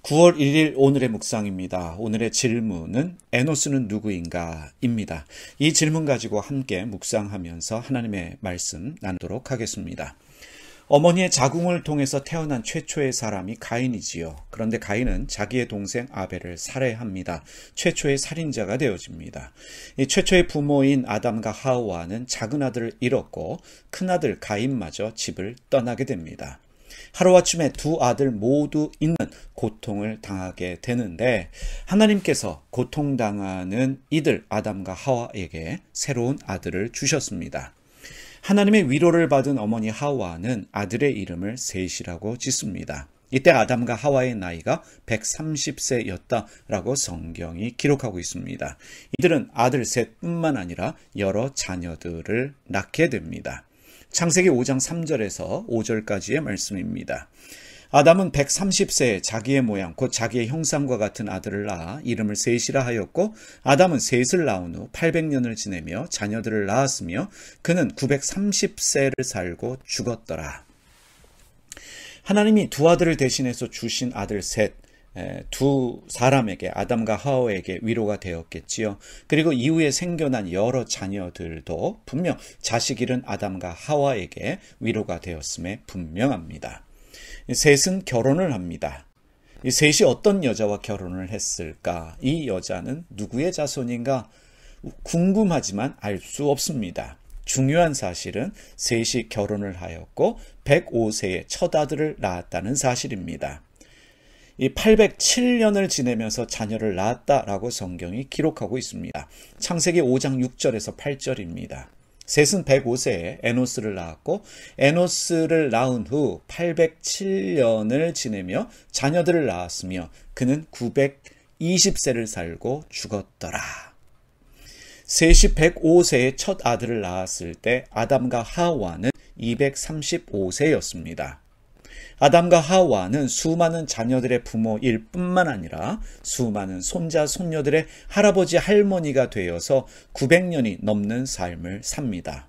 9월 1일 오늘의 묵상입니다. 오늘의 질문은 에노스는 누구인가? 입니다. 이 질문 가지고 함께 묵상하면서 하나님의 말씀 나누도록 하겠습니다. 어머니의 자궁을 통해서 태어난 최초의 사람이 가인이지요. 그런데 가인은 자기의 동생 아벨을 살해합니다. 최초의 살인자가 되어집니다. 이 최초의 부모인 아담과 하와는 작은 아들을 잃었고 큰아들 가인마저 집을 떠나게 됩니다. 하루아침에 두 아들 모두 있는 고통을 당하게 되는데 하나님께서 고통당하는 이들 아담과 하와에게 새로운 아들을 주셨습니다. 하나님의 위로를 받은 어머니 하와는 아들의 이름을 셋이라고 짓습니다. 이때 아담과 하와의 나이가 130세였다라고 성경이 기록하고 있습니다. 이들은 아들 셋뿐만 아니라 여러 자녀들을 낳게 됩니다. 창세기 5장 3절에서 5절까지의 말씀입니다. 아담은 130세에 자기의 모양 곧 자기의 형상과 같은 아들을 낳아 이름을 셋이라 하였고 아담은 셋을 낳은 후 800년을 지내며 자녀들을 낳았으며 그는 930세를 살고 죽었더라. 하나님이 두 아들을 대신해서 주신 아들 셋, 두 사람에게 아담과 하와에게 위로가 되었겠지요. 그리고 이후에 생겨난 여러 자녀들도 분명 자식 잃은 아담과 하와에게 위로가 되었음에 분명합니다. 셋은 결혼을 합니다. 이 셋이 어떤 여자와 결혼을 했을까? 이 여자는 누구의 자손인가? 궁금하지만 알 수 없습니다. 중요한 사실은 셋이 결혼을 하였고 105세에 첫 아들을 낳았다는 사실입니다. 이 807년을 지내면서 자녀를 낳았다라고 성경이 기록하고 있습니다. 창세기 5장 6절에서 8절입니다. 셋은 105세에 에노스를 낳았고 에노스를 낳은 후 807년을 지내며 자녀들을 낳았으며 그는 920세를 살고 죽었더라. 셋이 105세에 첫 아들을 낳았을 때 아담과 하와는 235세였습니다. 아담과 하와는 수많은 자녀들의 부모일 뿐만 아니라 수많은 손자, 손녀들의 할아버지, 할머니가 되어서 900년이 넘는 삶을 삽니다.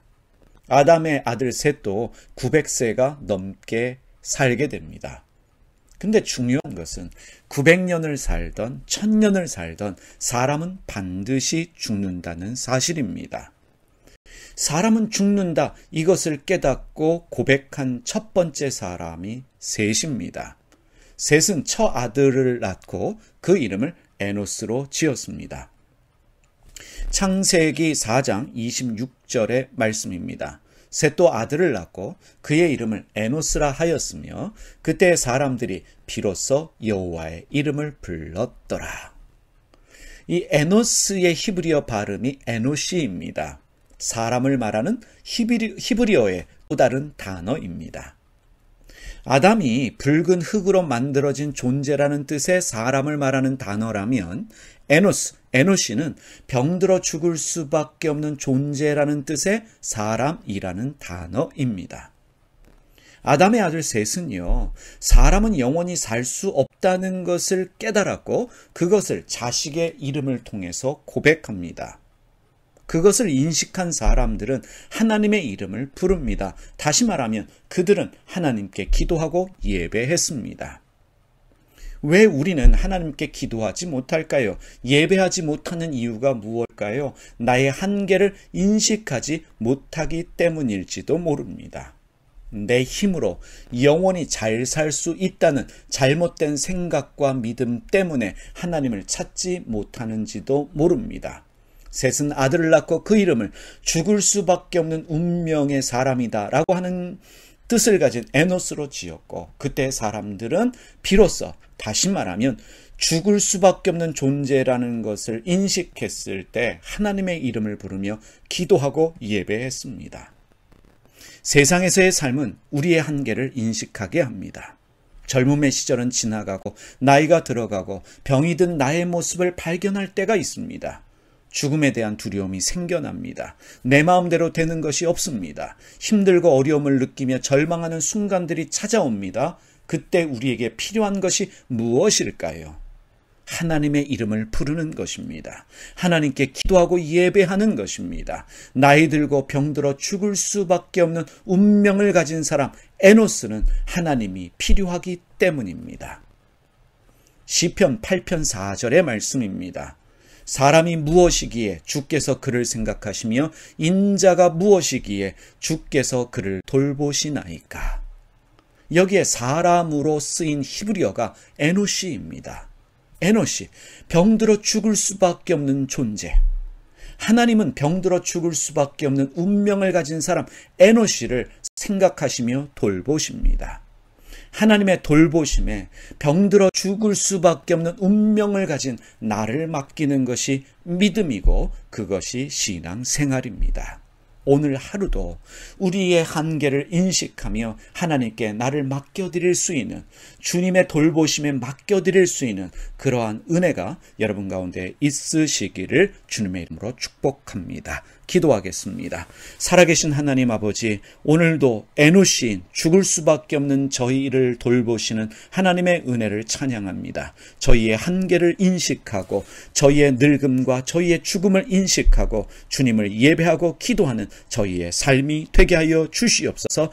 아담의 아들 셋도 900세가 넘게 살게 됩니다. 근데 중요한 것은 900년을 살던 1000년을 살던 사람은 반드시 죽는다는 사실입니다. 사람은 죽는다. 이것을 깨닫고 고백한 첫 번째 사람이 셋입니다. 셋은 첫 아들을 낳고 그 이름을 에노스로 지었습니다. 창세기 4장 26절의 말씀입니다. 셋도 아들을 낳고 그의 이름을 에노스라 하였으며 그때 사람들이 비로소 여호와의 이름을 불렀더라. 이 에노스의 히브리어 발음이 에노시입니다. 사람을 말하는 히브리어의 또 다른 단어입니다. 아담이 붉은 흙으로 만들어진 존재라는 뜻의 사람을 말하는 단어라면 에노시는 병들어 죽을 수밖에 없는 존재라는 뜻의 사람이라는 단어입니다. 아담의 아들 셋은요, 사람은 영원히 살 수 없다는 것을 깨달았고 그것을 자식의 이름을 통해서 고백합니다. 그것을 인식한 사람들은 하나님의 이름을 부릅니다. 다시 말하면 그들은 하나님께 기도하고 예배했습니다. 왜 우리는 하나님께 기도하지 못할까요? 예배하지 못하는 이유가 무엇일까요? 나의 한계를 인식하지 못하기 때문일지도 모릅니다. 내 힘으로 영원히 잘 살 수 있다는 잘못된 생각과 믿음 때문에 하나님을 찾지 못하는지도 모릅니다. 셋은 아들을 낳고 그 이름을 죽을 수밖에 없는 운명의 사람이다 라고 하는 뜻을 가진 에노스로 지었고 그때 사람들은 비로소 다시 말하면 죽을 수밖에 없는 존재라는 것을 인식했을 때 하나님의 이름을 부르며 기도하고 예배했습니다. 세상에서의 삶은 우리의 한계를 인식하게 합니다. 젊음의 시절은 지나가고 나이가 들어가고 병이 든 나의 모습을 발견할 때가 있습니다. 죽음에 대한 두려움이 생겨납니다. 내 마음대로 되는 것이 없습니다. 힘들고 어려움을 느끼며 절망하는 순간들이 찾아옵니다. 그때 우리에게 필요한 것이 무엇일까요? 하나님의 이름을 부르는 것입니다. 하나님께 기도하고 예배하는 것입니다. 나이 들고 병들어 죽을 수밖에 없는 운명을 가진 사람 에노스는 하나님이 필요하기 때문입니다. 시편 8편 4절의 말씀입니다. 사람이 무엇이기에 주께서 그를 생각하시며 인자가 무엇이기에 주께서 그를 돌보시나이까. 여기에 사람으로 쓰인 히브리어가 에노시입니다. 에노시, 병들어 죽을 수밖에 없는 존재. 하나님은 병들어 죽을 수밖에 없는 운명을 가진 사람 에노시를 생각하시며 돌보십니다. 하나님의 돌보심에 병들어 죽을 수밖에 없는 운명을 가진 나를 맡기는 것이 믿음이고 그것이 신앙생활입니다. 오늘 하루도 우리의 한계를 인식하며 하나님께 나를 맡겨드릴 수 있는, 주님의 돌보심에 맡겨드릴 수 있는 그러한 은혜가 여러분 가운데 있으시기를 주님의 이름으로 축복합니다. 기도하겠습니다. 살아계신 하나님 아버지, 오늘도 에노시인 죽을 수밖에 없는 저희를 돌보시는 하나님의 은혜를 찬양합니다. 저희의 한계를 인식하고 저희의 늙음과 저희의 죽음을 인식하고 주님을 예배하고 기도하는 저희의 삶이 되게 하여 주시옵소서.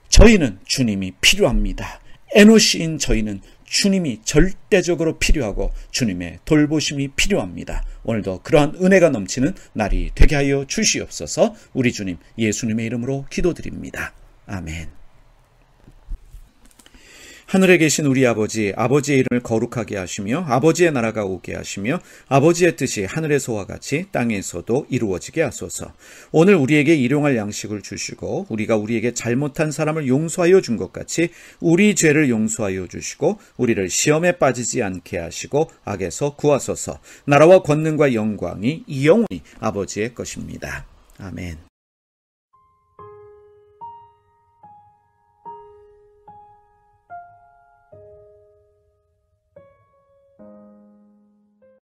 저희는 주님이 필요합니다. 에노시인 저희는 주님이 절대적으로 필요하고 주님의 돌보심이 필요합니다. 오늘도 그러한 은혜가 넘치는 날이 되게 하여 주시옵소서. 우리 주님 예수님의 이름으로 기도드립니다. 아멘. 하늘에 계신 우리 아버지, 아버지의 이름을 거룩하게 하시며 아버지의 나라가 오게 하시며 아버지의 뜻이 하늘에서와 같이 땅에서도 이루어지게 하소서. 오늘 우리에게 일용할 양식을 주시고 우리가 우리에게 잘못한 사람을 용서하여 준 것 같이 우리 죄를 용서하여 주시고 우리를 시험에 빠지지 않게 하시고 악에서 구하소서. 나라와 권능과 영광이 영원히 아버지의 것입니다. 아멘.